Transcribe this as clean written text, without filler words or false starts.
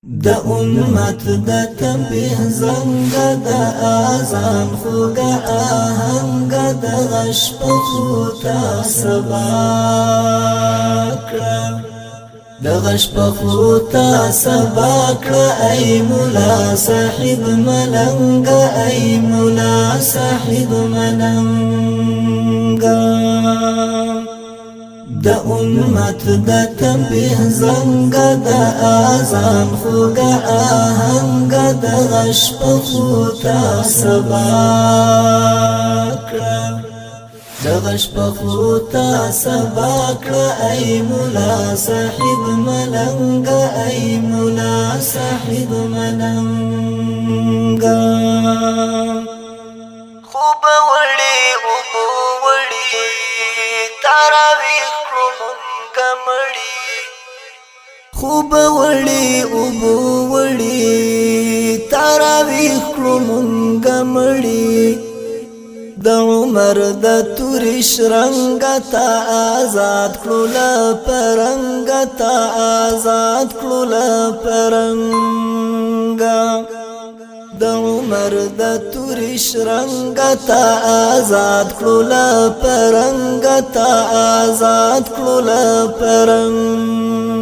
دا امت دا تنبیه زنگ دا آزان خوگا آهنگ دا غش پخوتا سبا کرا دا غش پخوتا سبا کرا ای مولا صاحب ملنگ ای مولا صاحب ملنگ دا امت دا تنبیه زنگ دا آزان خوگا آهنگ دا غش پخوتا سبا کرا دا غش پخوتا سبا کرا ای مولا صاحب ملنگ ای مولا صاحب ملنگ خوب وڑی اوبو وڑی تاراویخ خوب وڑی اوبو وڑی تاراویخ کرمونگ مڑی دا عمر دا توریش رنگتا آزاد کلولا پرنگتا آزاد کلولا پرنگا دا عمر دا توریش رنگتا آزاد کلولا پرنگتا آزاد کلولا پرنگا